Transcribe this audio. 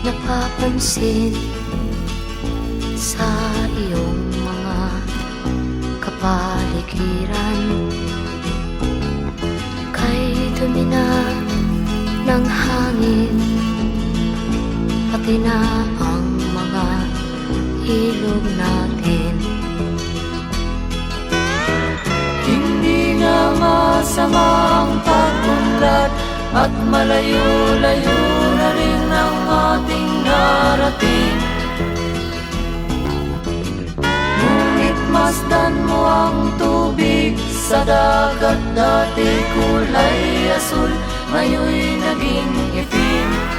napapansin sa iyong mga kapaligiran. Kay dumi na ng hangin, pati na ang mga ilog natin. Hindi nga masamang pag-unlad at malayo-layo na rin ang ating narating. Ngunit masdan mo ang tubig sa dagat, dati kulay asul, ngayon'y naging itim.